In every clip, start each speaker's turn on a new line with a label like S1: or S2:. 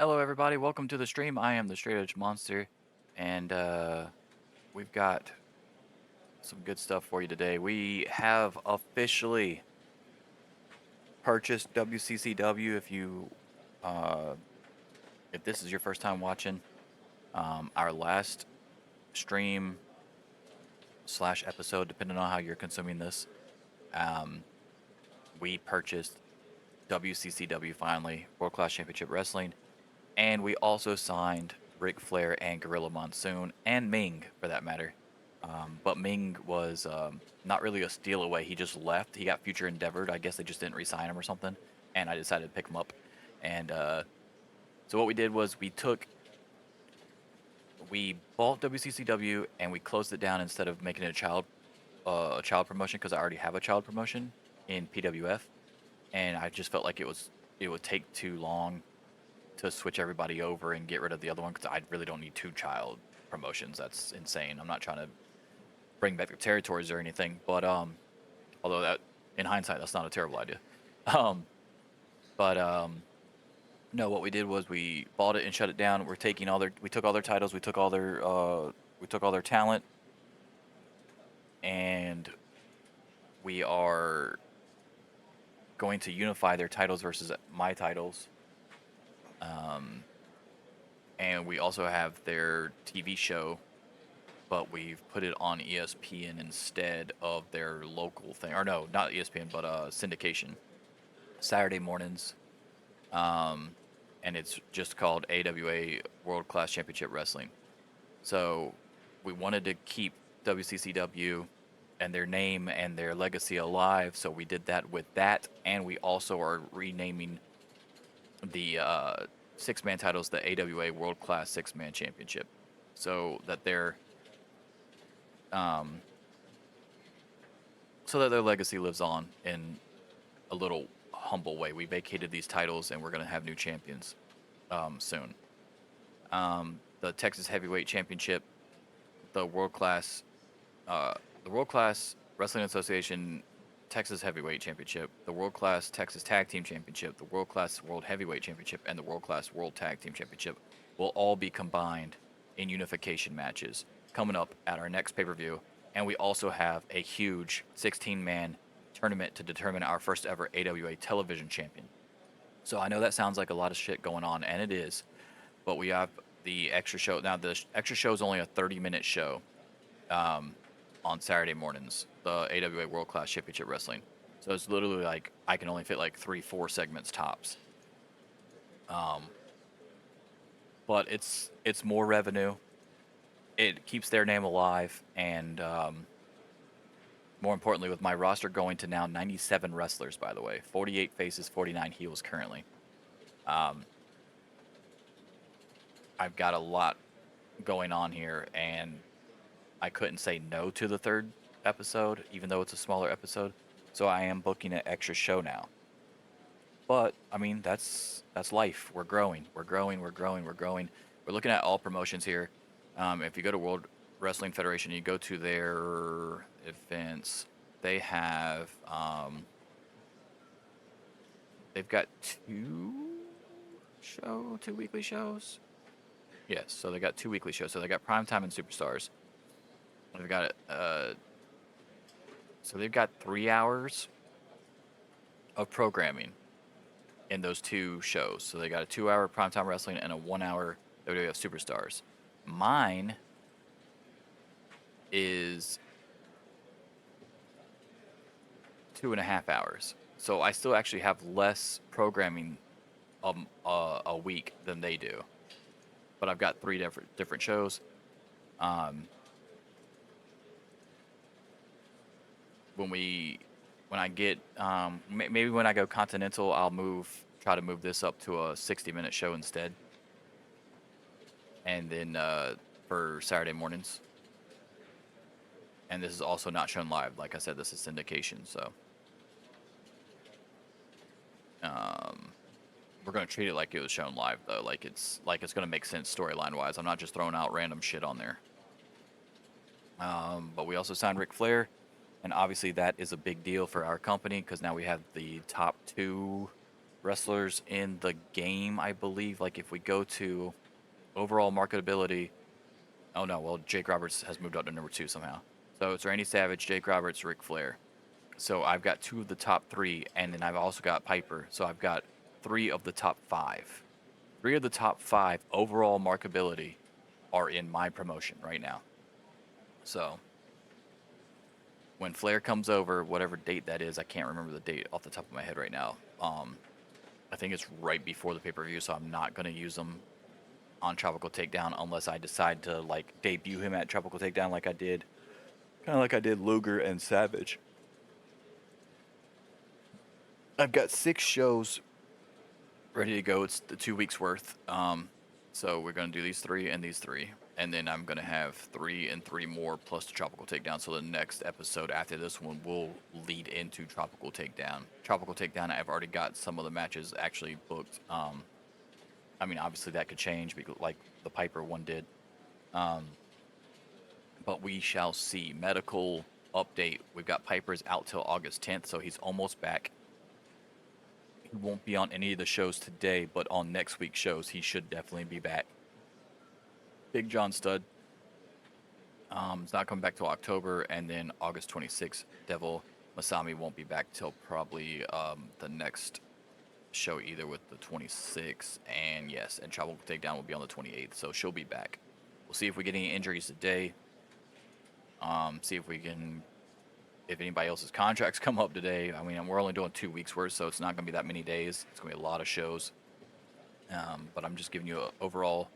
S1: Hello, everybody. Welcome to the stream. I am the Straight Edge Monster, and we've got some good stuff for you today. We have officially purchased WCCW. Uh, if this is your first time watching, our last stream slash episode, depending on how you're consuming this, um, we purchased WCCW finally, World Class Championship Wrestling, and we also signed Ric Flair and Gorilla Monsoon, and Ming for that matter. But Ming was not really a steal away. He just left. He got future endeavored. I guess they just didn't re-sign him or something. And I decided to pick him up. And so what we did was we bought WCCW and we closed it down instead of making it a child promotion because I already have a child promotion in PWF, and I just felt like it would take too long to switch everybody over and get rid of the other one because I really don't need two child promotions. That's insane. I'm not trying to bring back the territories or anything, but although that in hindsight that's not a terrible idea. Um, but no, what we did was we bought it and shut it down. We took all their titles, we took all their talent, and we are going to unify their titles versus my titles. Um, and we also have their TV show, but we've put it on ESPN instead of their local thing. Or no, not ESPN, but syndication. Saturday mornings. Um, and it's just called AWA World Class Championship Wrestling. So we wanted to keep WCCW and their name and their legacy alive, so we did that with that, and we also are renaming the six-man titles the AWA World Class Six-Man Championship, so that um, their legacy lives on in a little humble way. We vacated these titles, and we're going to have new champions soon. The Texas Heavyweight Championship, the World Class, the World Class Wrestling Association Texas Heavyweight Championship, the World Class Texas Tag Team Championship, the World Class World Heavyweight Championship, and the World Class World Tag Team Championship will all be combined in unification matches coming up at our next pay-per-view. And we also have a huge 16-man tournament to determine our first ever AWA television champion. So I know that sounds like a lot of shit going on, and it is, but we have the extra show. Now, the extra show is only a 30-minute show um, on Saturday mornings, the AWA World Class Championship Wrestling. So it's literally like I can only fit like 3-4 segments tops. Um, but it's more revenue. It keeps their name alive, and more importantly, with my roster going to now 97 wrestlers, by the way, 48 faces, 49 heels currently. Um, I've got a lot going on here, and I couldn't say no to the third episode, even though it's a smaller episode. So I am booking an extra show now. But I mean, that's life. We're growing. We're growing. We're growing. We're growing. We're looking at all promotions here. If you go to World Wrestling Federation, you go to their events. They have they've got two weekly shows. Yes, so they got two weekly shows. So they got Primetime and Superstars. They've got so they've got 3 hours of programming in those two shows. So they got a 2-hour Primetime Wrestling and a 1-hour WWF Superstars. Mine is 2.5 hours. So I still actually have less programming a week than they do. But I've got 3 different shows. Um, when I get maybe when I go continental, I'll try to move this up to a 60-minute show instead, and then for Saturday mornings. And this is also not shown live. Like I said, this is syndication, so we're gonna treat it like it was shown live, though. Like it's gonna make sense storyline wise. I'm not just throwing out random shit on there. But we also signed Ric Flair, and obviously that is a big deal for our company because now we have the top two wrestlers in the game, I believe. Like if we go to overall marketability, oh no, well Jake Roberts has moved up to number 2 somehow. So it's Randy Savage, Jake Roberts, Ric Flair. So I've got 2 of the top 3, and then I've also got Piper. So I've got 3 of the top 5. 3 of the top 5 overall marketability are in my promotion right now. So when Flair comes over, whatever date that is, I can't remember the date off the top of my head right now. I think it's right before the pay-per-view, so I'm not going to use them on Tropical Takedown unless I decide to like debut him at Tropical Takedown like I did, kind of like I did Luger and Savage. I've got 6 shows ready to go. It's the 2 weeks worth. So we're going to do these 3 and these 3. And then I'm going to have 3 and 3 more plus the Tropical Takedown. So the next episode after this one will lead into Tropical Takedown. Tropical Takedown, I've already got some of the matches actually booked. I mean, obviously that could change, because, like the Piper one did. But we shall see. Medical update. We've got Piper's out till August 10th, so he's almost back. He won't be on any of the shows today, but on next week's shows, he should definitely be back. Big John Studd. It's not coming back till October, and then August 26th, Devil Masami won't be back till probably the next show, either with the 26th, and yes, and Tropical Takedown will be on the 28th, so she'll be back. We'll see if we get any injuries today. See if we can, if anybody else's contracts come up today. I mean, we're only doing 2 weeks worth, so it's not going to be that many days. It's going to be a lot of shows. But I'm just giving you an overall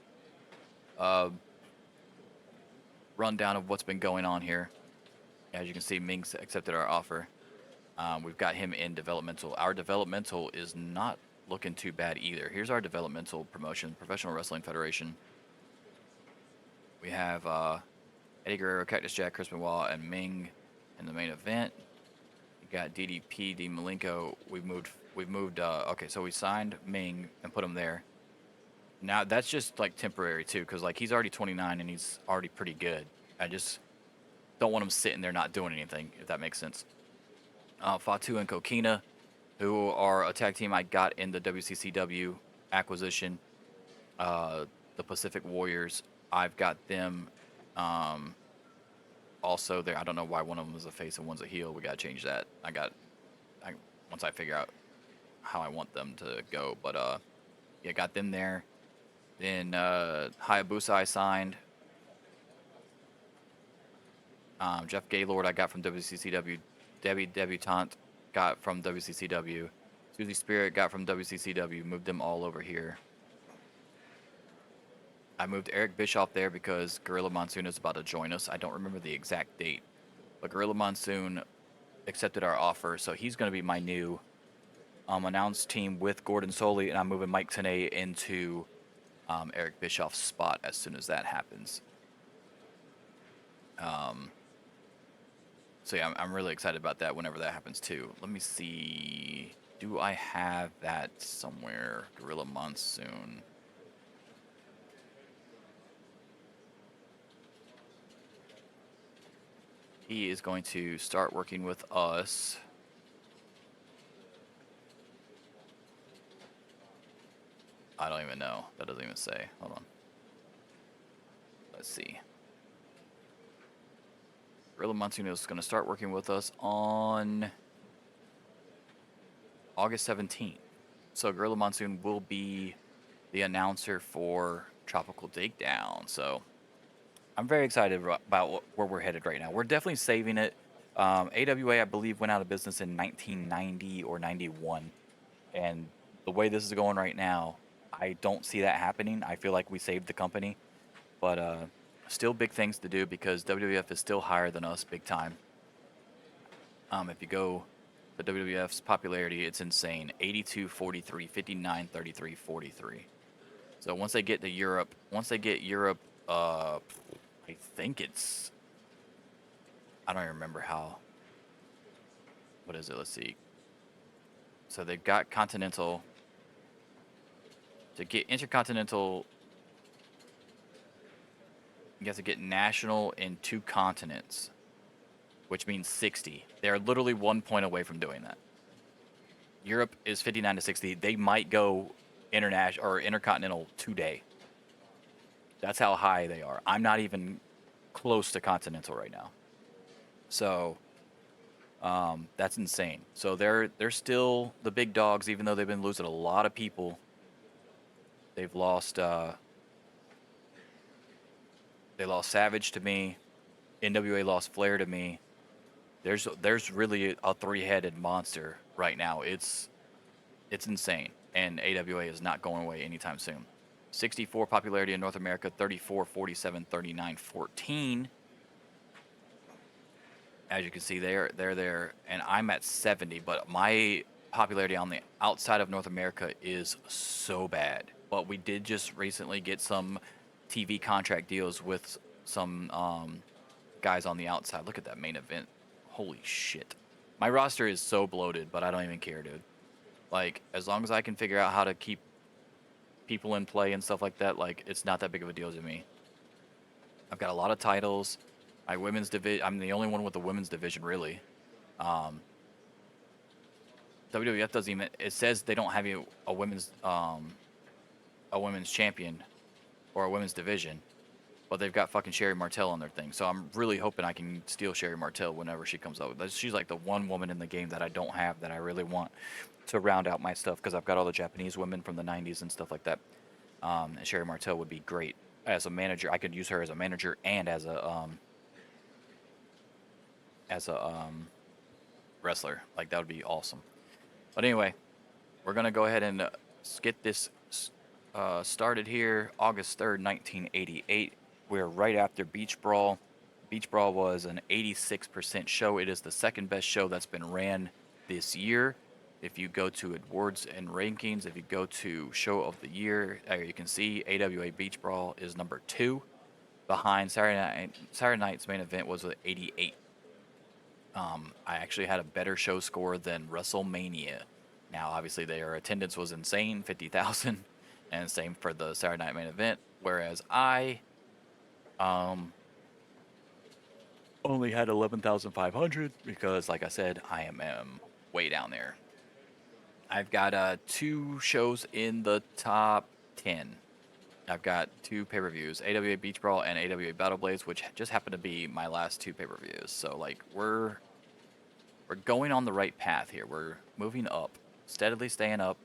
S1: rundown of what's been going on here. As you can see, Ming's accepted our offer. We've got him in developmental. Our developmental is not looking too bad either. Here's our developmental promotion, Professional Wrestling Federation. We have Eddie Guerrero, Cactus Jack, Chris Benoit, and Ming in the main event. We got DDP, Dean Malenko. We've moved. Okay, so we signed Ming and put him there. Now that's just like temporary too, because like he's already 29 and he's already pretty good. I just don't want him sitting there not doing anything, if that makes sense. Fatu and Kokina, who are a tag team I got in the WCCW acquisition. The Pacific Warriors, I've got them also there. I don't know why one of them is a face and one's a heel. We got to change that. Once I figure out how I want them to go. But yeah, got them there. Then Hayabusa I signed. Jeff Gaylord I got from WCCW. Debbie Debutante got from WCCW. Susie Spirit got from WCCW. Moved them all over here. I moved Eric Bischoff there because Gorilla Monsoon is about to join us. I don't remember the exact date, but Gorilla Monsoon accepted our offer, so he's going to be my new announced team with Gordon Soley, and I'm moving Mike Tenay into Eric Bischoff's spot as soon as that happens. So yeah, I'm really excited about that whenever that happens too. Let me see. Do I have that somewhere? Gorilla Monsoon. He is going to start working with us. I don't even know. That doesn't even say. Hold on. Let's see. Gorilla Monsoon is going to start working with us on August 17th. So Gorilla Monsoon will be the announcer for Tropical Takedown. So I'm very excited about where we're headed right now. We're definitely saving it. AWA, I believe, went out of business in 1990 or 91. And the way this is going right now, I don't see that happening. I feel like we saved the company. But still big things to do because WWF is still higher than us big time. If you go to WWF's popularity, it's insane. 82, 43, 59, 33, 43. So once they get Europe, I think it's, I don't even remember how, what is it? Let's see. So they've got Continental. To get Intercontinental, you have to get National in 2 continents, which means 60. They're literally 1 point away from doing that. Europe is 59 to 60. They might go international or intercontinental today. That's how high they are. I'm not even close to continental right now. So that's insane. So they're still the big dogs, even though they've been losing a lot of people. They've lost they lost Savage to me. NWA lost Flair to me. There's really a three-headed monster right now. It's insane, and AWA is not going away anytime soon. 64 popularity in North America, 34, 47, 39, 14. As you can see, they're there, and I'm at 70. But my popularity on the outside of North America is so bad. But we did just recently get some TV contract deals with some guys on the outside. Look at that main event. Holy shit. My roster is so bloated, but I don't even care, dude. Like, as long as I can figure out how to keep people in play and stuff like that, like, it's not that big of a deal to me. I've got a lot of titles. My women's division, I'm the only one with the women's division, really. WWF doesn't even, it says they don't have a women's champion or a women's division, but they've got fucking Sherry Martel on their thing. So I'm really hoping I can steal Sherry Martel whenever she comes out. She's like the one woman in the game that I don't have that I really want to round out my stuff, because I've got all the Japanese women from the 90s and stuff like that. And Sherry Martel would be great as a manager. I could use her as a manager and as a wrestler. Like, that would be awesome. But anyway, we're gonna go ahead and get this started here. August 3rd, 1988. We're right after Beach Brawl. Beach Brawl was an 86% show. It is the second best show that's been ran this year. If you go to awards and rankings, if you go to show of the year, you can see AWA Beach Brawl is number 2. Behind Saturday night's main event was with 88. I actually had a better show score than WrestleMania. Now, obviously, their attendance was insane, 50,000, and same for the Saturday night main event. Whereas I only had 11,500 because, like I said, I am way down there. I've got 2 shows in the top 10. I've got 2 pay-per-views, AWA Beach Brawl and AWA Battle Blades, which just happen to be my last 2 pay-per-views. So, like, we're going on the right path here. We're moving up, steadily staying up.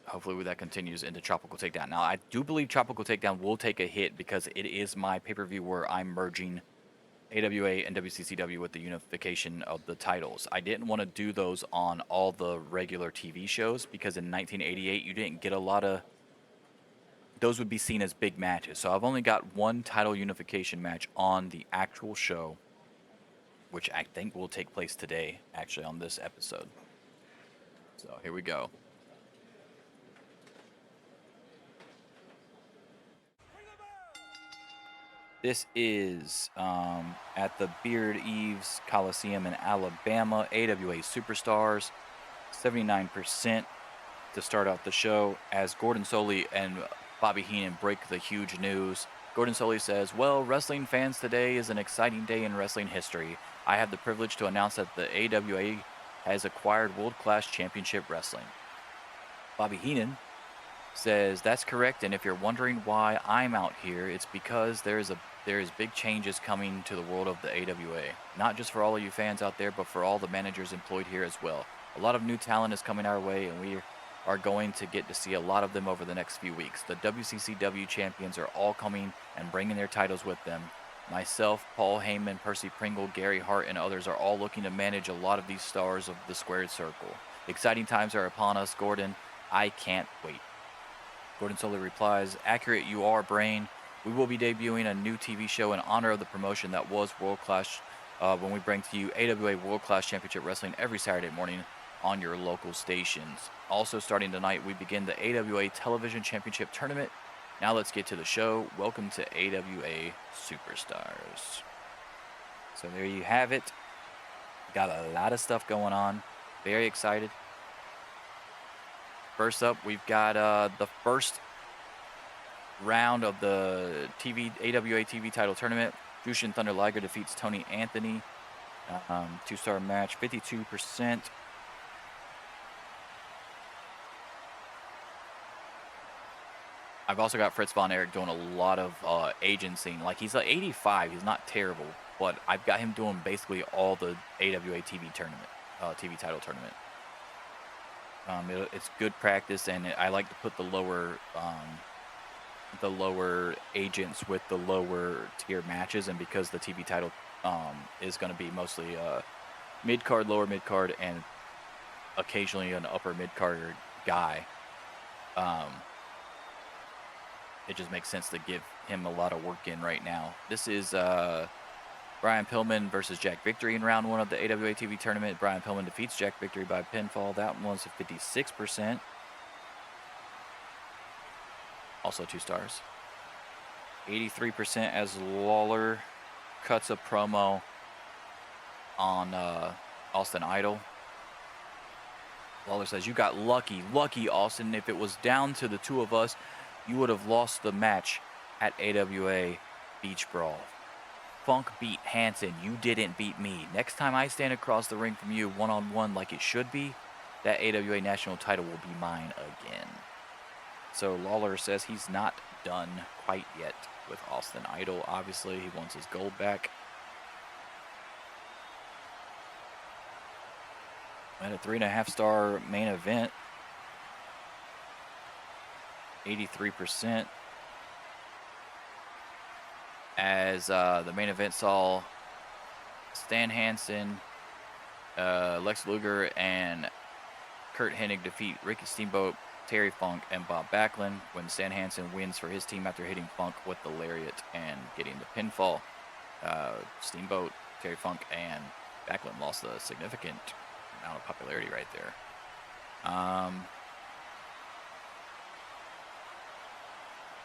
S1: Hopefully that continues into Tropical Takedown. Now, I do believe Tropical Takedown will take a hit because it is my pay-per-view where I'm merging AWA and WCCW with the unification of the titles. I didn't want to do those on all the regular TV shows because in 1988 you didn't get a lot of... Those would be seen as big matches. So I've only got 1 title unification match on the actual show, which I think will take place today, actually, on this episode. So here we go. This is at the Beard Eves Coliseum in Alabama. AWA Superstars, 79% to start out the show as Gordon Solie and Bobby Heenan break the huge news. Gordon Solie says, "Well, wrestling fans, today is an exciting day in wrestling history. I have the privilege to announce that the AWA has acquired World-Class Championship Wrestling." Bobby Heenan says, "That's correct, and if you're wondering why I'm out here, it's because there is big changes coming to the world of the AWA. Not just for all of you fans out there, but for all the managers employed here as well. A lot of new talent is coming our way, and we are going to get to see a lot of them over the next few weeks. The WCCW champions are all coming and bringing their titles with them. Myself, Paul Heyman, Percy Pringle, Gary Hart, and others are all looking to manage a lot of these stars of the squared circle. Exciting times are upon us, Gordon. I can't wait." Gordon Solie replies, "Accurate you are, Brain. We will be debuting a new TV show in honor of the promotion that was World Class when we bring to you AWA World Class Championship Wrestling every Saturday morning on your local stations. Also starting tonight, we begin the AWA Television Championship Tournament. Now let's get to the show. Welcome to AWA Superstars." So there you have it. Got a lot of stuff going on. Very excited. First up, we've got the first round of the AWA TV title tournament. Jushin Thunder Liger defeats Tony Anthony. Two-star match, 52%. I've also got Fritz Von Erich doing a lot of agency. Like, he's like 85. He's not terrible, but I've got him doing basically all the AWA TV tournament, TV title tournament. It's good practice, and I like to put the lower agents with the lower tier matches, and because the TV title is going to be mostly mid card, lower mid card, and occasionally an upper mid card guy. It just makes sense to give him a lot of work in right now. This is Brian Pillman versus Jack Victory in round 1 of the AWA TV tournament. Brian Pillman defeats Jack Victory by pinfall. That one was 56%. Also 2 stars. 83% as Lawler cuts a promo on Austin Idol. Lawler says, "You got lucky, Austin. If it was down to the 2 of us, you would have lost the match at AWA Beach Brawl. Funk beat Hansen. You didn't beat me. Next time I stand across the ring from you one-on-one like it should be, that AWA national title will be mine again." So Lawler says he's not done quite yet with Austin Idol. Obviously, he wants his gold back. And a 3.5-star main event. 83%. As the main event saw Stan Hansen, Lex Luger, and Kurt Hennig defeat Ricky Steamboat, Terry Funk, and Bob Backlund when Stan Hansen wins for his team after hitting Funk with the lariat and getting the pinfall. Steamboat, Terry Funk, and Backlund lost a significant amount of popularity right there.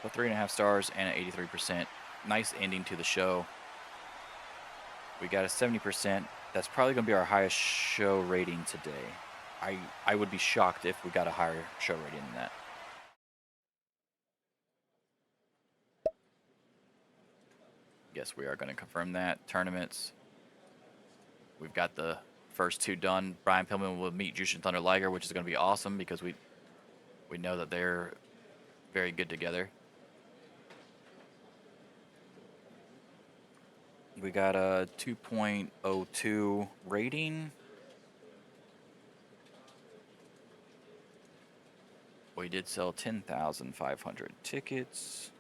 S1: So 3.5 stars and an 83%. Nice ending to the show. We got a 70%. That's probably going to be our highest show rating today. I would be shocked if we got a higher show rating than that. Yes, we are going to confirm that. Tournaments. We've got the first 2 done. Brian Pillman will meet Jushin Thunder Liger, which is going to be awesome because we know that they're very good together. We got a 2.02 rating. We did sell 10,500 tickets.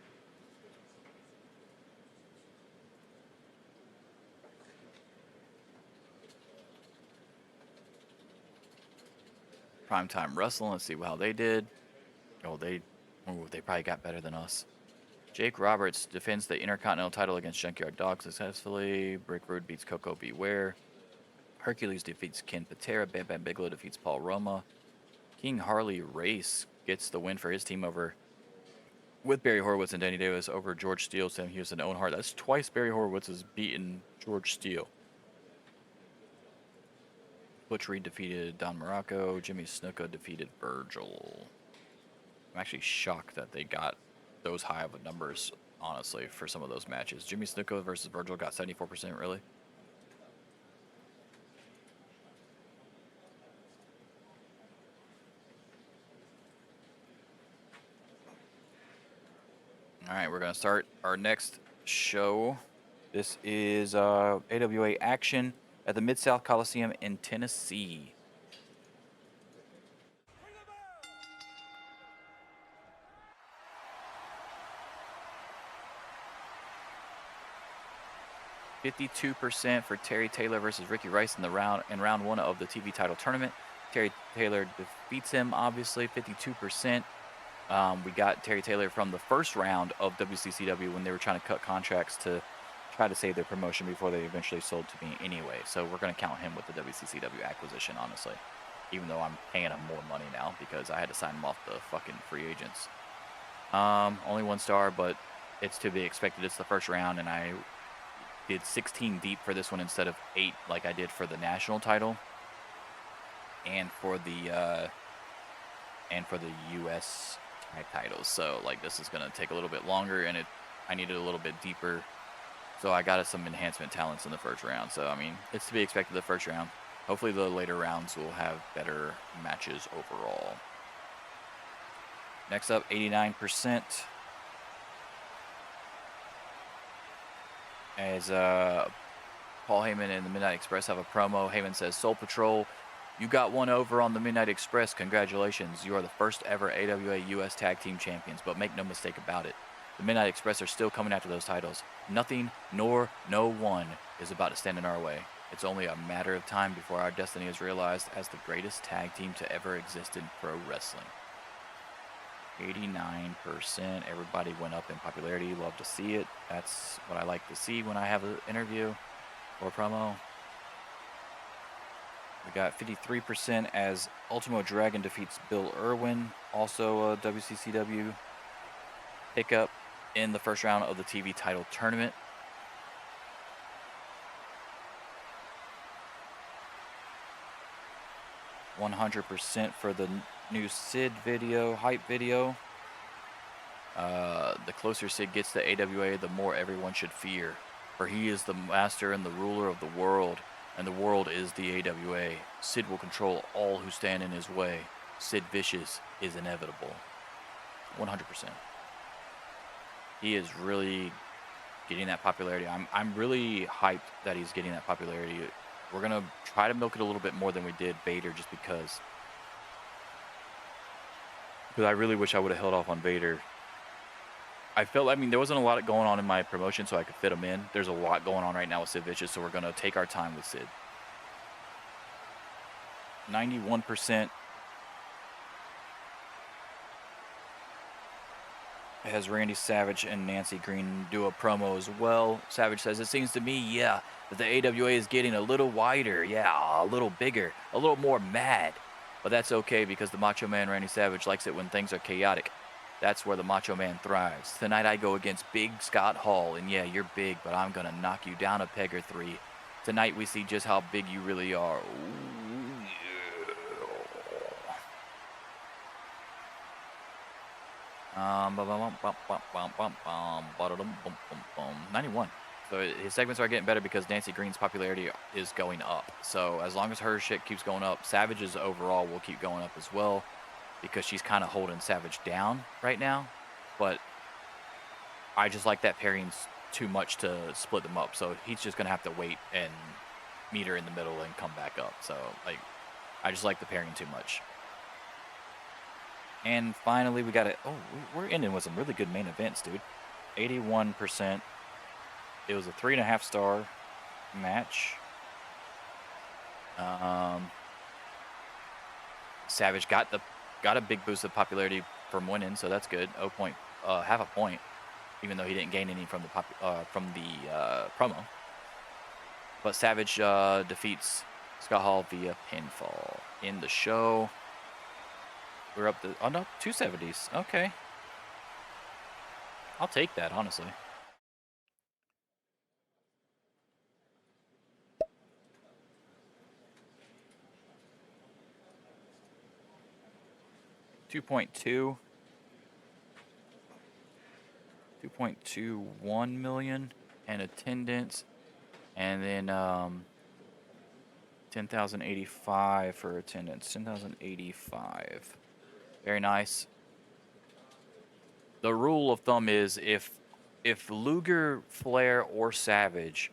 S1: Primetime Wrestling, let's see how they did. They probably got better than us. Jake Roberts defends the Intercontinental title against Junkyard Dog successfully. Brick Road beats Coco Beware. Hercules defeats Ken Patera. Bam Bam Bigelow defeats Paul Roma. King Harley Race gets the win for his team with Barry Horowitz and Danny Davis over George Steele, Sam Hughes, and Owen Hart. That's twice Barry Horowitz has beaten George Steele. Butch Reed defeated Don Morocco. Jimmy Snuka defeated Virgil. I'm actually shocked that they got those high of numbers, honestly, for some of those matches. Jimmy Snuka versus Virgil got 74%, really? All right, we're going to start our next show. This is AWA Action at the Mid-South Coliseum in Tennessee. %52% for Terry Taylor versus Ricky Rice in round 1 of the TV title tournament. Terry Taylor defeats him, obviously, 52%. We got Terry Taylor from the first round of WCCW when they were trying to cut contracts to try to save their promotion before they eventually sold to me anyway. So we're going to count him with the WCCW acquisition, honestly. Even though I'm paying him more money now because I had to sign him off the fucking free agents. Only 1 star, but it's to be expected. It's the first round, and I did 16 deep for this one instead of 8 like I did for the national title. And for the U.S. tag titles. So, like, this is going to take a little bit longer, and I needed a little bit deeper So I got us some enhancement talents in the first round. So, I mean, it's to be expected the first round. Hopefully the later rounds will have better matches overall. Next up, 89%. As Paul Heyman and the Midnight Express have a promo. Heyman says, Soul Patrol, you got one over on the Midnight Express. Congratulations. You are the first ever AWA US Tag Team Champions, but make no mistake about it. The Midnight Express are still coming after those titles. Nothing nor no one is about to stand in our way. It's only a matter of time before our destiny is realized as the greatest tag team to ever exist in pro wrestling. 89%. Everybody went up in popularity. Love to see it. That's what I like to see when I have an interview or promo. We got 53% as Ultimo Dragon defeats Bill Irwin. Also a WCCW pickup in the first round of the TV title tournament. %100% for the new Sid video, hype video. The closer Sid gets to AWA, the more everyone should fear. For he is the master and the ruler of the world, and the world is the AWA. Sid will control all who stand in his way. Sid Vicious is inevitable. 100%. He is really getting that popularity. I'm really hyped that he's getting that popularity. We're going to try to milk it a little bit more than we did Vader just because. Because I really wish I would have held off on Vader. I mean, there wasn't a lot going on in my promotion, so I could fit him in. There's a lot going on right now with Sid Vicious, so we're going to take our time with Sid. 91% has Randy Savage and Nancy Green do a promo as well. Savage says, it seems to me, yeah, that the AWA is getting a little wider. Yeah, a little bigger, a little more mad. But that's okay because the Macho Man Randy Savage likes it when things are chaotic. That's where the Macho Man thrives. Tonight I go against Big Scott Hall, and yeah, you're big, but I'm gonna knock you down a peg or three. Tonight we see just how big you really are. Ooh, yeah. 91. So his segments are getting better because Nancy Green's popularity is going up. So as long as her shit keeps going up, Savage's overall will keep going up as well. Because she's kind of holding Savage down right now. But I just like that pairing's too much to split them up. So he's just going to have to wait and meet her in the middle and come back up. So, like, I just like the pairing too much. And finally, we got it. Oh, we're ending with some really good main events, dude. 81%. It was a 3.5 star match. Savage got a big boost of popularity from winning, so that's good. Half a point, even though he didn't gain any from the promo. But Savage defeats Scott Hall via pinfall in the show. We're up to 270s. Okay, I'll take that honestly. $2.21 million in attendance, and then 10,085 for attendance. 10,085. Very nice. The rule of thumb is if Luger, Flair, or Savage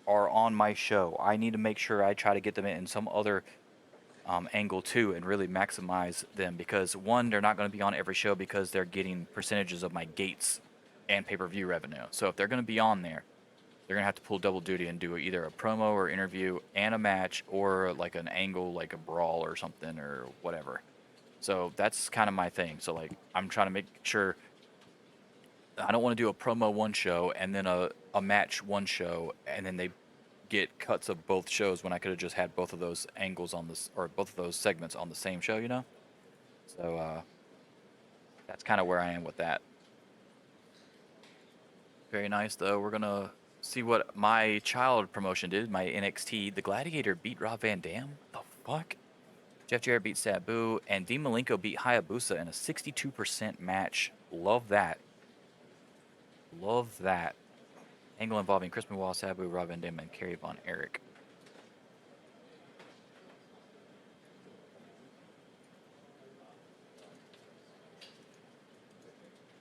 S1: are on my show, I need to make sure I try to get them in some other angle too and really maximize them, because one, they're not going to be on every show because they're getting percentages of my gates and pay-per-view revenue. So if they're going to be on there, they're going to have to pull double duty and do either a promo or interview and a match, or like an angle, like a brawl or something or whatever. So that's kind of my thing. So like, I'm trying to make sure I don't want to do a promo one show and then a match one show, and then they get cuts of both shows when I could have just had both of those angles on this, or both of those segments on the same show, you know? So that's kind of where I am with that. Very nice, though. We're gonna see what my child promotion did. My NXT, the Gladiator beat Rob Van Dam. The fuck? Jeff Jarrett beat Sabu, and Dean Malenko beat Hayabusa in a 62% match. Love that. Love that. Angle involving Chris Benoit, Sabu, Rob Van Dam, and Kerry Von Erich.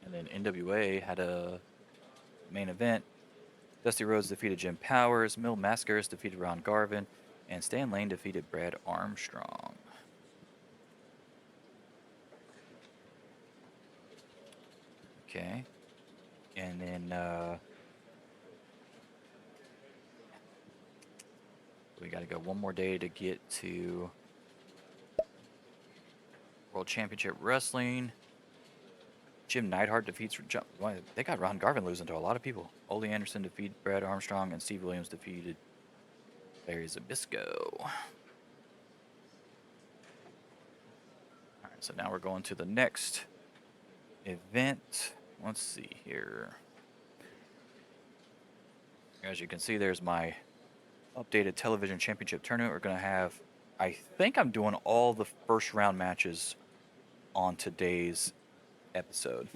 S1: And then NWA had a main event. Dusty Rhodes defeated Jim Powers. Mil Mascaris defeated Ron Garvin. And Stan Lane defeated Brad Armstrong. Okay. And then we got to go one more day to get to World Championship Wrestling. Jim Neidhart defeats... They got Ron Garvin losing to a lot of people. Ole Anderson defeated Brad Armstrong, and Steve Williams defeated Larry Zbyszko. All right, so now we're going to the next event. Let's see here. As you can see, there's my updated television championship tournament. We're going to have... I think I'm doing all the first round matches on today's episode.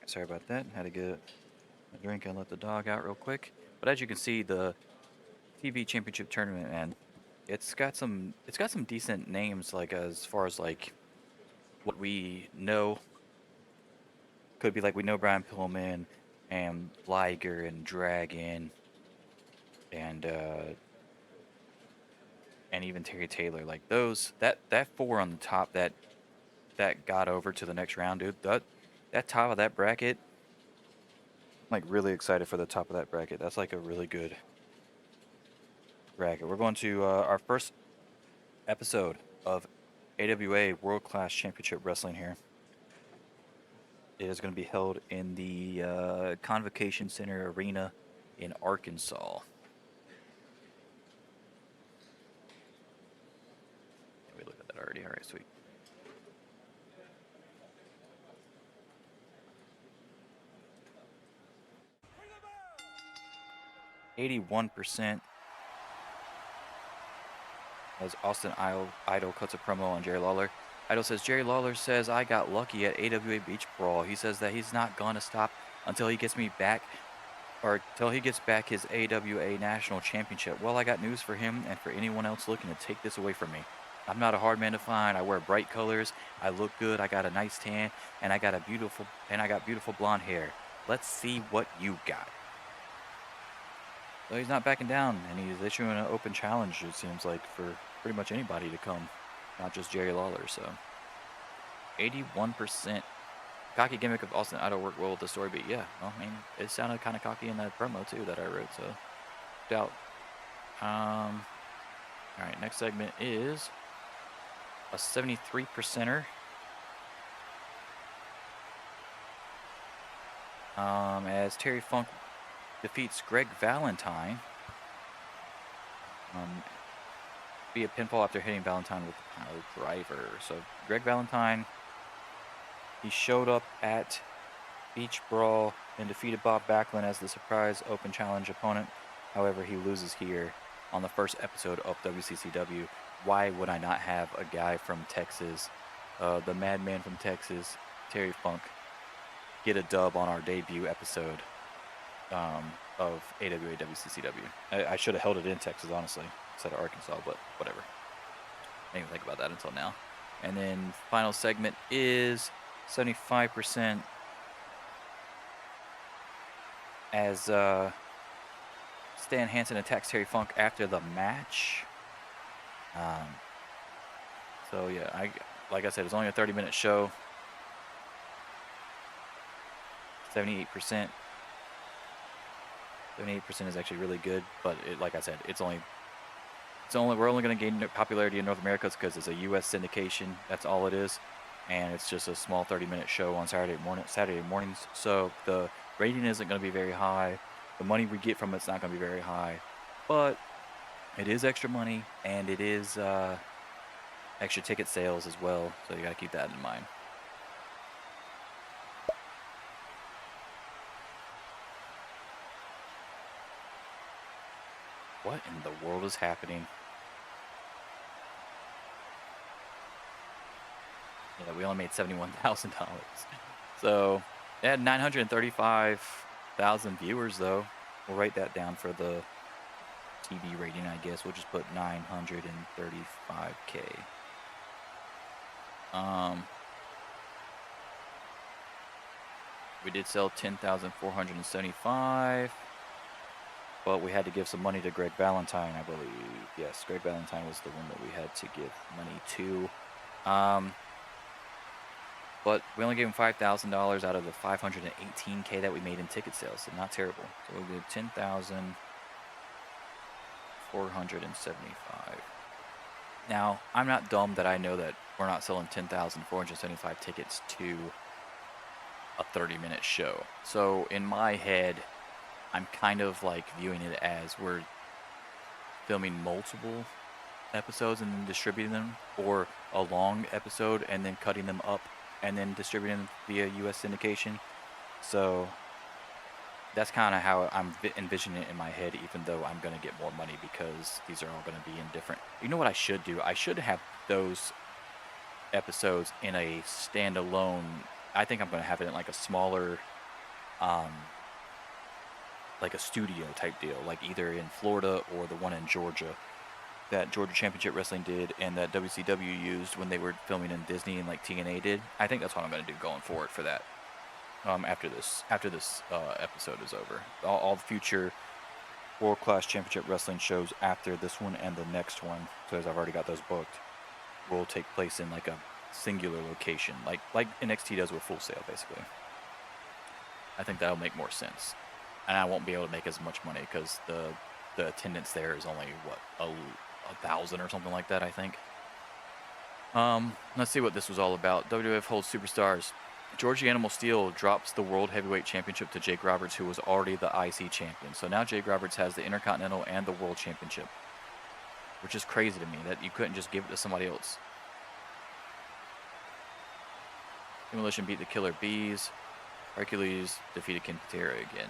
S1: Sorry about that. Had to get a drink and let the dog out real quick. But as you can see, the TV Championship tournament, man, it's got some decent names, like as far as like what we know. Could be like we know Brian Pillman and Liger and Dragon and even Terry Taylor, like those that four on the top that got over to the next round, dude. That top of that bracket, I'm like really excited for the top of that bracket. That's like a really good bracket. We're going to our first episode of AWA World Class Championship Wrestling here. It is going to be held in the Convocation Center Arena in Arkansas. Yeah, we looked at that already. All right, sweet. %, as Austin Idol cuts a promo on Jerry Lawler. Idol says, Jerry Lawler says I got lucky at AWA Beach Brawl. He says that he's not going to stop until he gets me back, or until he gets back his AWA National Championship. Well, I got news for him and for anyone else looking to take this away from me. I'm not a hard man to find. I wear bright colors. I look good. I got a nice tan, and I got beautiful blonde hair. Let's see what you got. So he's not backing down, and he's issuing an open challenge, it seems like, for pretty much anybody to come, not just Jerry Lawler. So 81%. Cocky gimmick of Austin Idol worked well with the story, but yeah, well, I mean, it sounded kind of cocky in that promo too that I wrote, so doubt. All right, next segment is a 73%er. As Terry Funk defeats Greg Valentine via pinfall after hitting Valentine with the pile driver. So Greg Valentine, he showed up at Beach Brawl and defeated Bob Backlund as the surprise open challenge opponent. However, he loses here on the first episode of WCCW. Why would I not have a guy from Texas, the madman from Texas, Terry Funk, get a dub on our debut episode of AWA WCCW? I should have held it in Texas, honestly, instead of Arkansas, but whatever. I didn't even think about that until now. And then final segment is 75%, as Stan Hansen attacks Terry Funk after the match. So yeah, like I said, it's only a 30-minute show. 78%. 78% is actually really good, but like I said, we're only going to gain popularity in North America because it's a U.S. syndication. That's all it is, and it's just a small 30-minute show on Saturday mornings. So the rating isn't going to be very high. The money we get from it's not going to be very high, but it is extra money, and it is extra ticket sales as well. So you got to keep that in mind. What in the world is happening? Yeah, we only made $71,000. So, they had 935,000 viewers, though. We'll write that down for the TV rating, I guess. We'll just put 935K. We did sell 10,475. But we had to give some money to Greg Valentine, I believe. Yes, Greg Valentine was the one that we had to give money to. But we only gave him $5,000 out of the $518K that we made in ticket sales, so not terrible. So we did 10,475. Now, I'm not dumb that I know that we're not selling 10,475 tickets to a 30-minute show. So in my head, I'm kind of like viewing it as we're filming multiple episodes and then distributing them, or a long episode and then cutting them up and then distributing them via US syndication. So that's kind of how I'm envisioning it in my head, even though I'm going to get more money because these are all going to be in different. You know what I should do? I should have those episodes in a standalone. I think I'm going to have it in like a smaller like a studio type deal, like either in Florida or the one in Georgia that Georgia Championship Wrestling did and that WCW used when they were filming in Disney and like TNA did. I think that's what I'm going to do going forward for that. After this episode is over, all the future World Class Championship Wrestling shows after this one and the next one, because I've already got those booked, will take place in like a singular location, like NXT does with Full Sail, basically. I think that'll make more sense, and I won't be able to make as much money because the attendance there is only what 1,000 or something like that, I think. Let's see what this was all about. WWF holds superstars. George the Animal Steel drops the World Heavyweight Championship to Jake Roberts, who was already the IC champion. So now Jake Roberts has the Intercontinental and the World Championship, which is crazy to me that you couldn't just give it to somebody else. Demolition beat the Killer Bees. Hercules defeated Ken Patera again.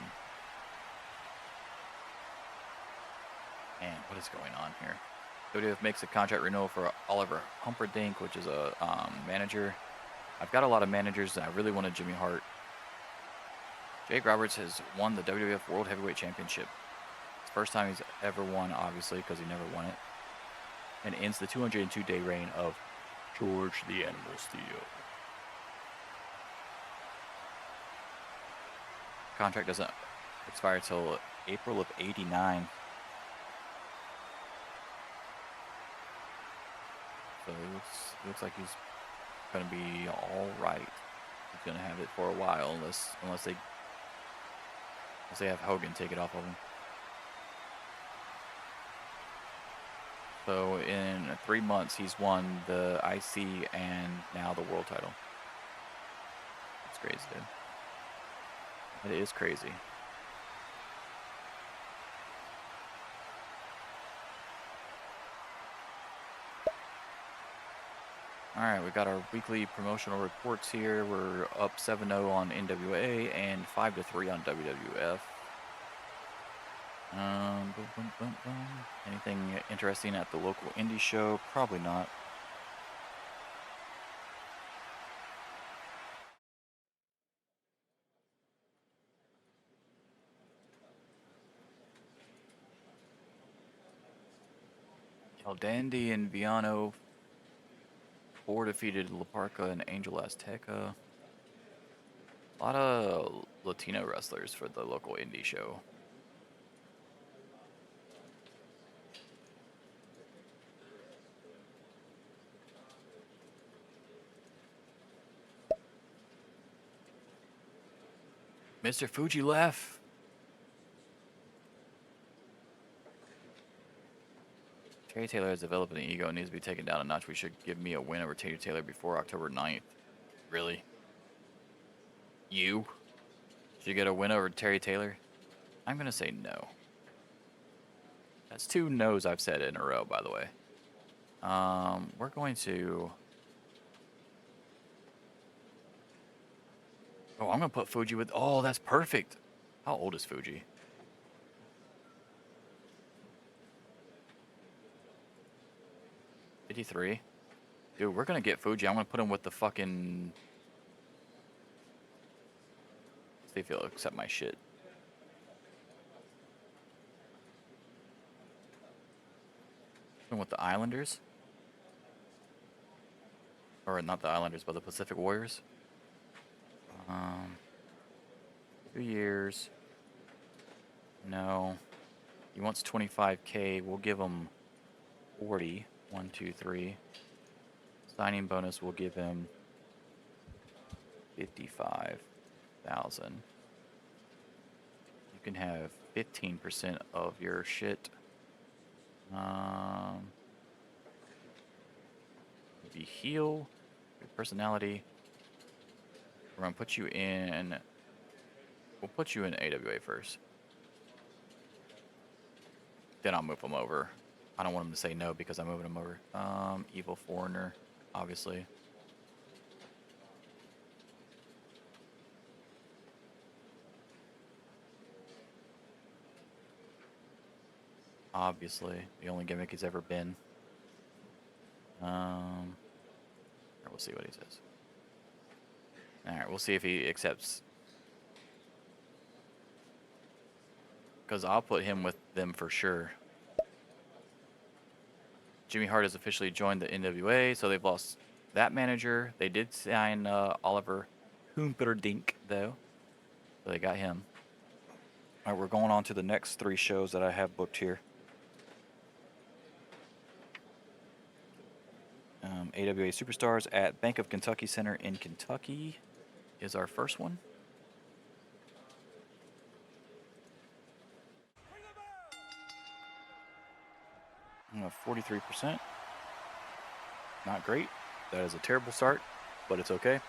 S1: Man, what is going on here? WWF makes a contract renewal for Oliver Humperdinck, which is a manager. I've got a lot of managers, and I really wanted Jimmy Hart. Jake Roberts has won the WWF World Heavyweight Championship. It's the first time he's ever won, obviously, because he never won it. And ends the 202-day reign of George the Animal Steel. Contract doesn't expire until April of '89. So it looks like he's going to be all right. He's going to have it for a while, unless they have Hogan take it off of him. So in 3 months, he's won the IC and now the world title. That's crazy, dude. It is crazy. Alright, we got our weekly promotional reports here. We're up 7-0 on NWA and 5-3 on WWF. Boom, boom, boom, boom. Anything interesting at the local indie show? Probably not. El Dandy and Viano 4 defeated La Parca and Angel Azteca. A lot of Latino wrestlers for the local indie show. Mr. Fuji left. Terry Taylor has developed an ego and needs to be taken down a notch. We should give me a win over Terry Taylor before October 9th. Really? You? Should get a win over Terry Taylor? I'm going to say no. That's 2 no's I've said in a row, by the way. We're going to... Oh, I'm going to put Fuji with... Oh, that's perfect. How old is Fuji? '53. Dude, we're going to get Fuji. I'm going to put him with the fucking... See if he'll accept my shit. Put him with the Islanders. Or not the Islanders, but the Pacific Warriors. 2 years. No. He wants 25K. We'll give him 40. 1, 2, 3. Signing bonus, we'll give him 55,000. You can have 15% of your shit. Maybe heal. Good personality. We're gonna put you in. We'll put you in AWA first. Then I'll move him over. I don't want him to say no because I'm moving him over. Evil Foreigner, obviously. Obviously, the only gimmick he's ever been. We'll see what he says. Alright, we'll see if he accepts because I'll put him with them for sure. Jimmy Hart has officially joined the NWA, so they've lost that manager. They did sign Oliver Humperdinck, though. So they got him. All right, we're going on to the next 3 shows that I have booked here. AWA Superstars at Bank of Kentucky Center in Kentucky is our first one. 43%. Not great. That is a terrible start, but it's okay.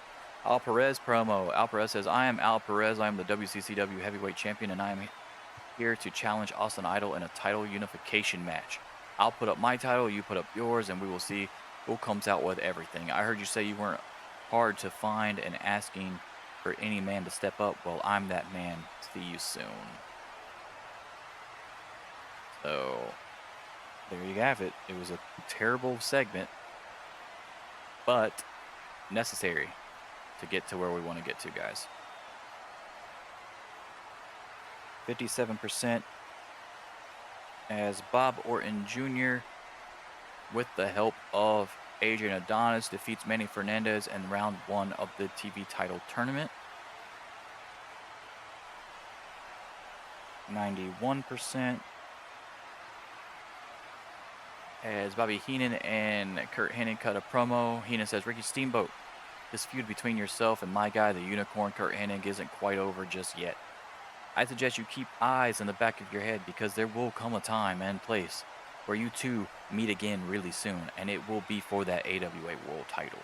S1: Al Perez promo. Al Perez says, I am Al Perez. I am the WCCW heavyweight champion, and I am here to challenge Austin Idol in a title unification match. I'll put up my title, you put up yours, and we will see who comes out with everything. I heard you say you weren't hard to find and asking for any man to step up. Well, I'm that man. See you soon. So, there you have it. It was a terrible segment, but necessary to get to where we want to get to, guys. 57% as Bob Orton Jr., with the help of Adrian Adonis, defeats Manny Fernandez in round 1 of the TV title tournament. 91% as Bobby Heenan and Kurt Hennig cut a promo. Heenan says, Ricky Steamboat, this feud between yourself and my guy, the Unicorn Kurt Hennig, isn't quite over just yet. I suggest you keep eyes in the back of your head, because there will come a time and place where you two meet again really soon, and it will be for that AWA World title.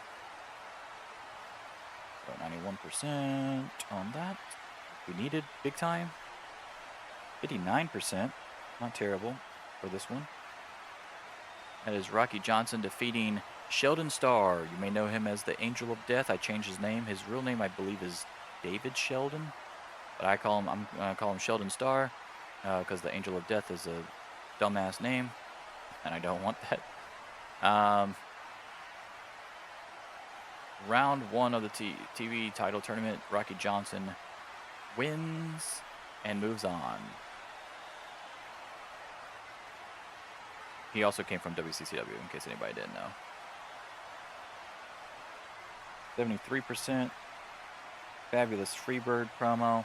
S1: So 91% on that. We needed big time. 59%, not terrible for this one. That is Rocky Johnson defeating Sheldon Starr. You may know him as the Angel of Death. I changed his name. His real name, I believe, is David Sheldon, but I'm gonna call him Sheldon Starr because the Angel of Death is a dumbass name, and I don't want that. Round 1 of the TV title tournament, Rocky Johnson wins and moves on. He also came from WCCW, in case anybody didn't know. 73%. Fabulous Freebird promo.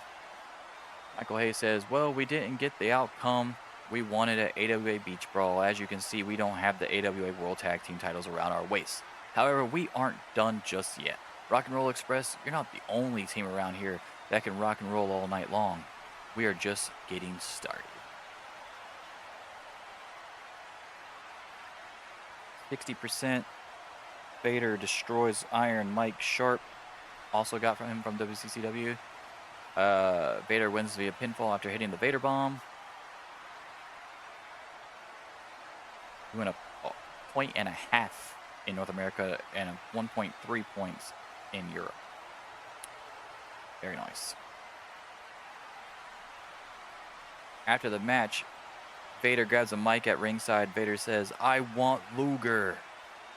S1: Michael Hayes says, well, we didn't get the outcome we wanted at AWA Beach Brawl. As you can see, we don't have the AWA World Tag Team titles around our waists. However, we aren't done just yet. Rock and Roll Express, you're not the only team around here that can rock and roll all night long. We are just getting started. 60%. Vader destroys Iron Mike Sharp. Also got from him from WCCW. Vader wins via pinfall after hitting the Vader bomb. He went a 1.5 in North America and a 1.3 points in Europe. Very nice. After the match, Vader grabs a mic at ringside. Vader says, I want Luger.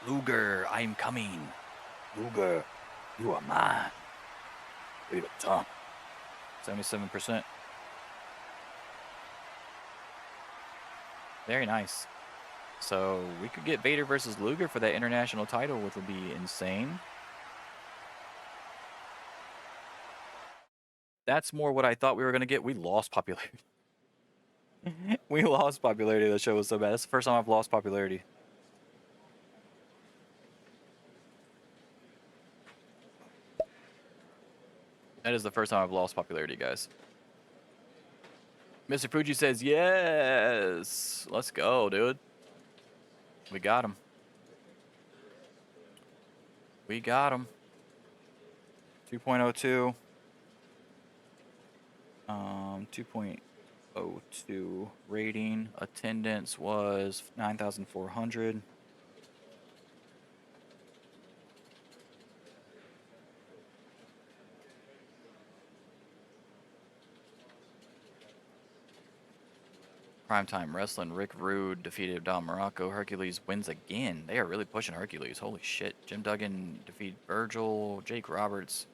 S1: Luger, I'm coming. Luger, you are mine. Leave it top. 77%. Very nice. So we could get Vader versus Luger for that international title, which would be insane. That's more what I thought we were going to get. We lost popularity. We lost popularity. The show was so bad. That's the first time I've lost popularity. That is the first time I've lost popularity, guys. Mr. Fuji says, yes. Let's go, dude. We got him. We got him. 2.02. 2.02 rating. Attendance was 9,400. Primetime Wrestling, Rick Rude defeated Don Morocco. Hercules wins again. They are really pushing Hercules. Holy shit. Jim Duggan defeated Virgil. Jake Roberts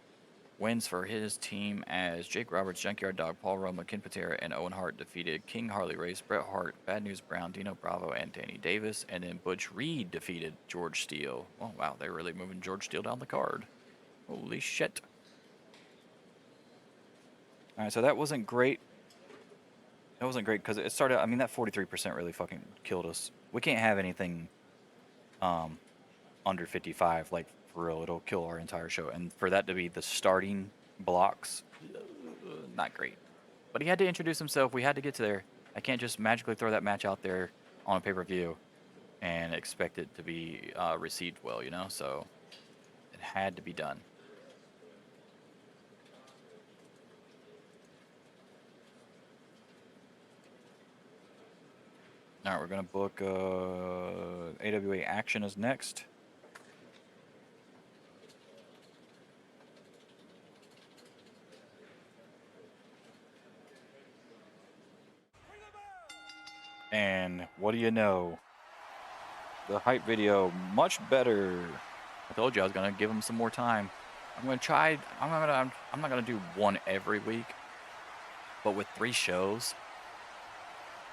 S1: wins for his team as Jake Roberts, Junkyard Dog, Paul Roma, Ken Patera, and Owen Hart defeated King Harley Race, Bret Hart, Bad News Brown, Dino Bravo, and Danny Davis. And then Butch Reed defeated George Steele. Oh, wow, they're really moving George Steele down the card. Holy shit. All right, so that wasn't great. That wasn't great because it started, I mean, that 43% really fucking killed us. We can't have anything under 55, like, for real. It'll kill our entire show. And for that to be the starting blocks, not great. But he had to introduce himself. We had to get to there. I can't just magically throw that match out there on a pay-per-view and expect it to be received well, you know? So it had to be done. All right, we're going to book AWA Action is next. And what do you know? The hype video, much better. I told you I was going to give him some more time. I'm going to try. I'm not going to do one every week. But with 3 shows,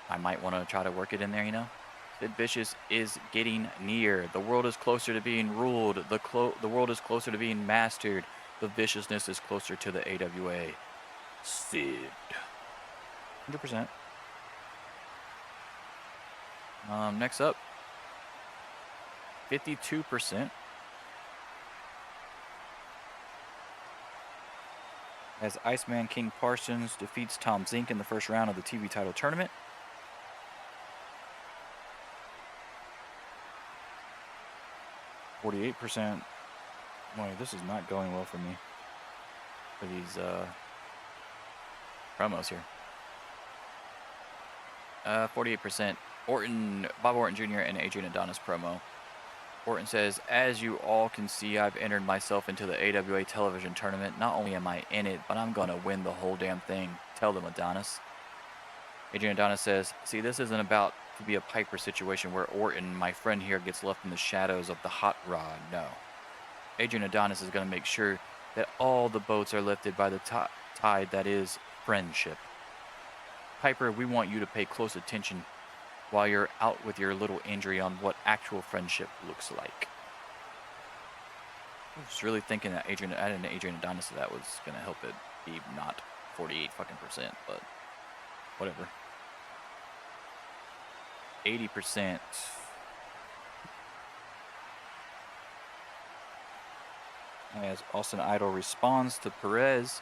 S1: I might want to try to work it in there, you know? Sid Vicious is getting near. The world is closer to being ruled. The world is closer to being mastered. The viciousness is closer to the AWA. Sid. 100%. Next up, 52%. As Iceman King Parsons defeats Tom Zink in the first round of the TV title tournament. %. Boy, this is not going well for me. For these promos here. 48%. Bob Orton Jr. and Adrian Adonis promo. Orton says, as you all can see, I've entered myself into the AWA television tournament. Not only am I in it, but I'm going to win the whole damn thing. Tell them, Adonis. Adrian Adonis says, see, this isn't about to be a Piper situation where Orton, my friend here, gets left in the shadows of the hot rod. No. Adrian Adonis is going to make sure that all the boats are lifted by the tide that is friendship. Piper, we want you to pay close attention while you're out with your little injury on what actual friendship looks like. I was really thinking that adding Adrian Adonis to that was going to help it be not 48 fucking %, but whatever. 80%. As Austin Idol responds to Perez,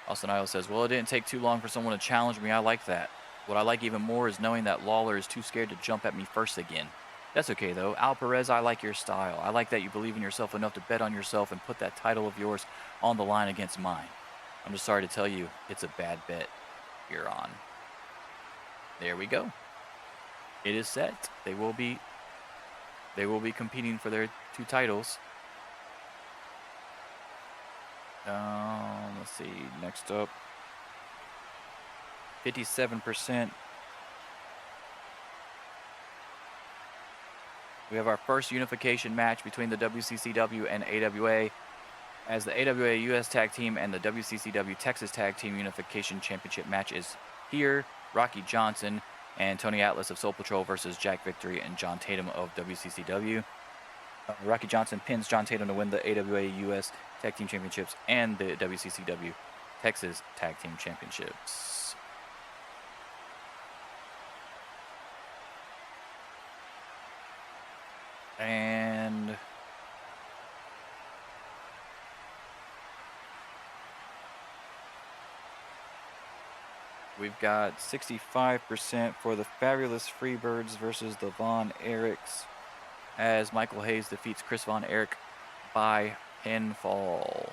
S1: Austin Idol says, well, it didn't take too long for someone to challenge me. I like that. What I like even more is knowing that Lawler is too scared to jump at me first again. That's okay, though. Al Perez, I like your style. I like that you believe in yourself enough to bet on yourself and put that title of yours on the line against mine. I'm just sorry to tell you, it's a bad bet you're on. There we go. It is set. They will be competing for their 2 titles. Let's see. Next up, 57%. We have our first unification match between the WCCW and AWA, as the AWA US Tag Team and the WCCW Texas Tag Team Unification Championship match is here. Rocky Johnson and Tony Atlas of Soul Patrol versus Jack Victory and John Tatum of WCCW. Rocky Johnson pins John Tatum to win the AWA US Tag Team Championships and the WCCW Texas Tag Team Championships. And we've got 65% for the Fabulous Freebirds versus the Von Erichs, as Michael Hayes defeats Chris Von Erich by pinfall.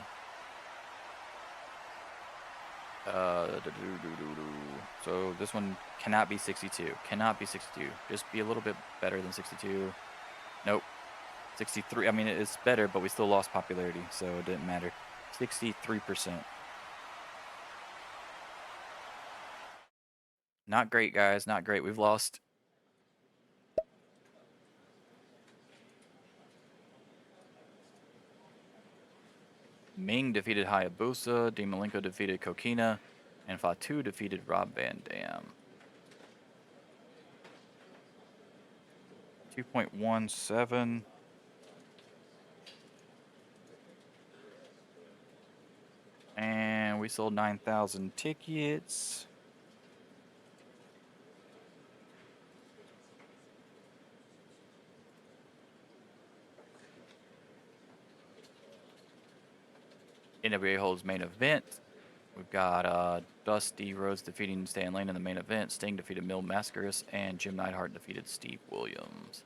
S1: So this one cannot be 62. Cannot be 62. Just be a little bit better than 62. Nope. 63. I mean, it's better, but we still lost popularity, so it didn't matter. 63%. Not great, guys. Not great. We've lost. Ming defeated Hayabusa. Dean Malenko defeated Kokina. And Fatu defeated Rob Van Dam. 2.17. And we sold 9,000 tickets. AWA holds main event. We've got Dusty Rhodes defeating Stan Lane in the main event. Sting defeated Mil Mascaris, and Jim Neidhart defeated Steve Williams.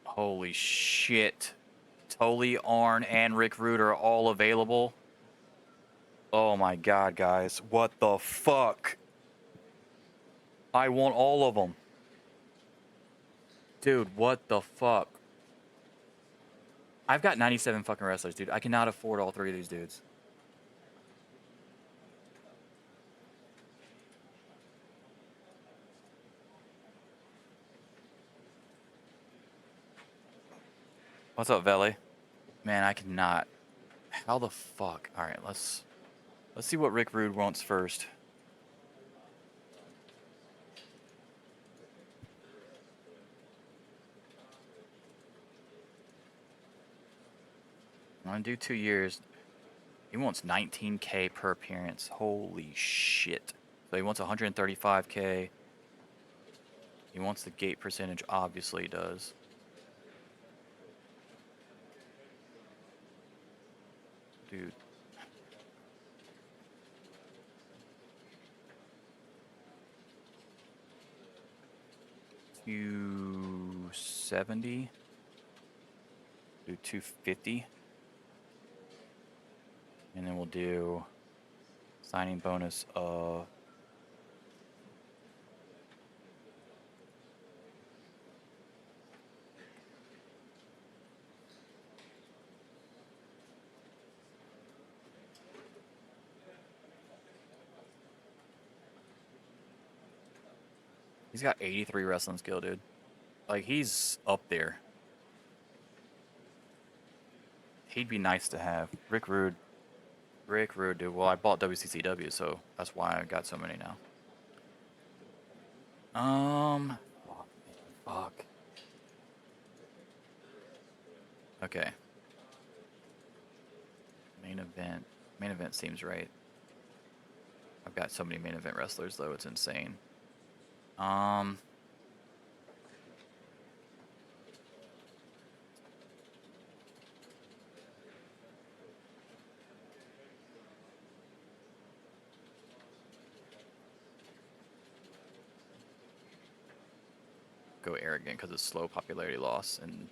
S1: Holy shit. Tully, Arn, and Rick Rude are all available. Oh my god, guys. What the fuck? I want all of them. Dude, what the fuck? I've got 97 fucking wrestlers, dude. I cannot afford all three of these dudes. What's up, Vele? Man, I cannot. How the fuck? All right, let's see what Rick Rude wants first. I'm gonna do 2 years. He wants 19K per appearance. Holy shit. So he wants 135K. He wants the gate percentage, obviously he does. Dude. $270. Do 250. And then we'll do signing bonus of he's got 83 wrestling skill, dude. Like, he's up there. He'd be nice to have. Rick Rude, dude. Well, I bought WCCW, so that's why I got so many now. Fuck. Okay. Main event. Main event seems right. I've got so many main event wrestlers, though. It's insane. Go arrogant because it's slow popularity loss and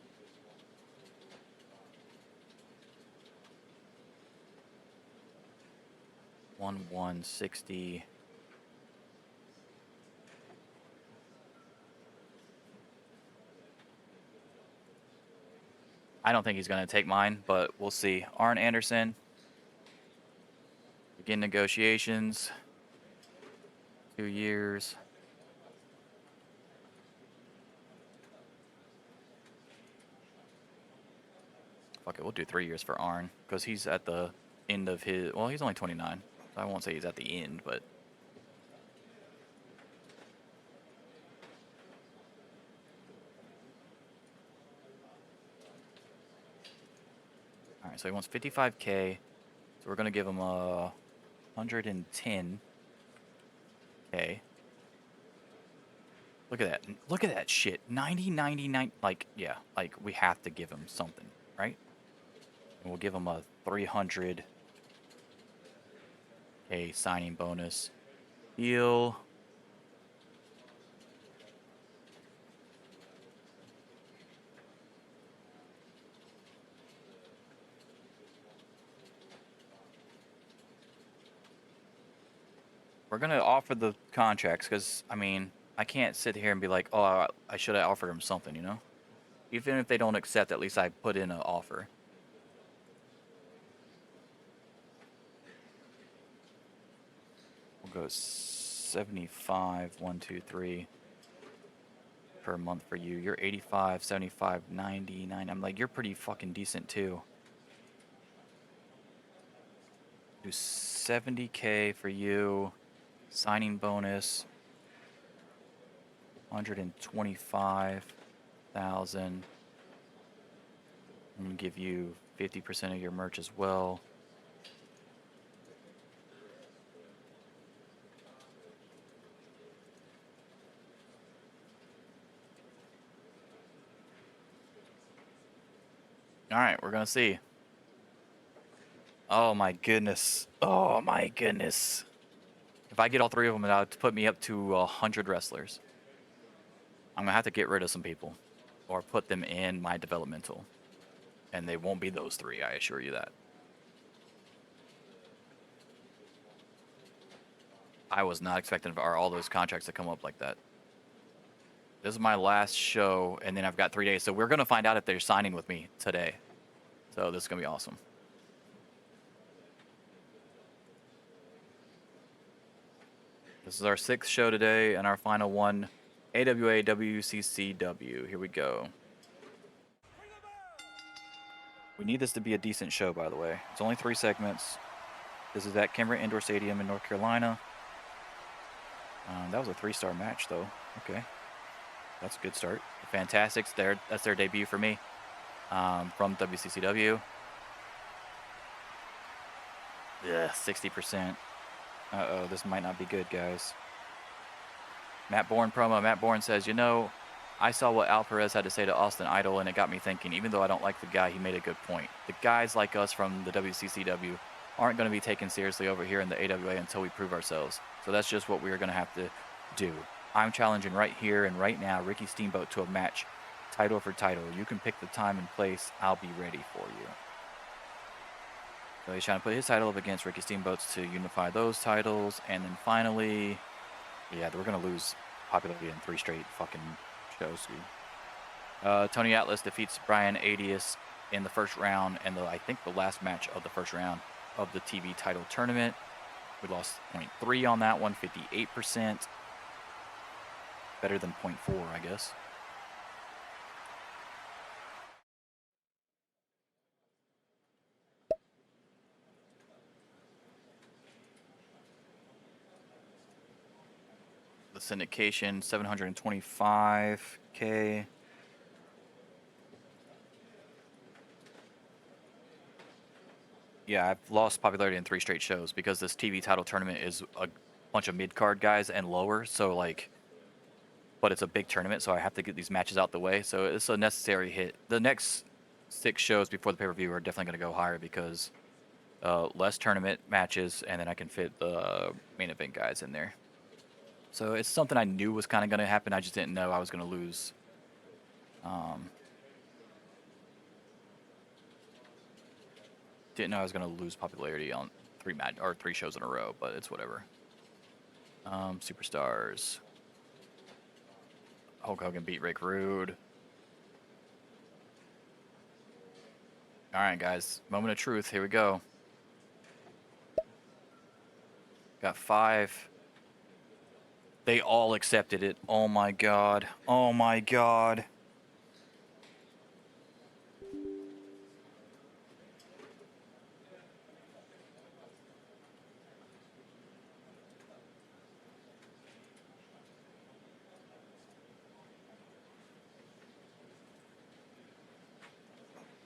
S1: 160. I don't think he's going to take mine, but we'll see. Arn Anderson. Begin negotiations. 2 years. Fuck it, we'll do 3 years for Arn, because he's at the end of his... Well, he's only 29, so I won't say he's at the end, but... Alright, so he wants 55K, so we're going to give him 110K. Look at that. Look at that shit. 90, 99... Like, yeah, like, we have to give him something, right? And we'll give him a 300K signing bonus. Deal. We're going to offer the contracts because, I mean, I can't sit here and be like, oh, I should have offered him something, you know? Even if they don't accept, at least I put in an offer. We'll go 75, 1, 2, 3 per month for you. You're 85, 75, 99. I'm like, you're pretty fucking decent too. Do 70K for you. Signing bonus. 125,000. I'm gonna give you 50% of your merch as well. All right, we're gonna see. Oh my goodness. Oh my goodness. If I get all three of them, it'll put me up to 100 wrestlers. I'm gonna have to get rid of some people or put them in my developmental. And they won't be those three, I assure you that. I was not expecting for all those contracts to come up like that. This is my last show, and then I've got 3 days. So we're gonna find out if they're signing with me today. So this is gonna be awesome. This is our 6th show today and our final one, AWA WCCW. Here we go. We need this to be a decent show, by the way. It's only 3 segments. This is at Cameron Indoor Stadium in North Carolina. That was a 3-star match, though. Okay. That's a good start. The Fantastics, that's their debut for me from WCCW. Yeah, 60%. Uh-oh, this might not be good, guys. Matt Bourne promo. Matt Bourne says, you know, I saw what Al Perez had to say to Austin Idol, and it got me thinking, even though I don't like the guy, he made a good point. The guys like us from the WCCW aren't going to be taken seriously over here in the AWA until we prove ourselves. So that's just what we're going to have to do. I'm challenging right here and right now Ricky Steamboat to a match, title for title. You can pick the time and place. I'll be ready for you. So he's trying to put his title up against Ricky Steamboat's to unify those titles. And then finally, yeah, we're going to lose popularity in 3 straight fucking shows. Tony Atlas defeats Brian Adius in the first round and I think the last match of the first round of the TV title tournament. We lost 0.3 on that one, 58%. Better than 0.4, I guess. The syndication, 725K. Yeah, I've lost popularity in 3 straight shows because this TV title tournament is a bunch of mid-card guys and lower, so like, but it's a big tournament, so I have to get these matches out the way, so it's a necessary hit. The next 6 shows before the pay-per-view are definitely going to go higher because less tournament matches, and then I can fit the main event guys in there. So it's something I knew was kind of going to happen, I just didn't know I was going to lose. Didn't know I was going to lose popularity on 3 shows in a row, but it's whatever. Superstars. Hulk Hogan beat Rick Rude. All right, guys. Moment of truth. Here we go. Got 5. They all accepted it. Oh my god. Oh my god.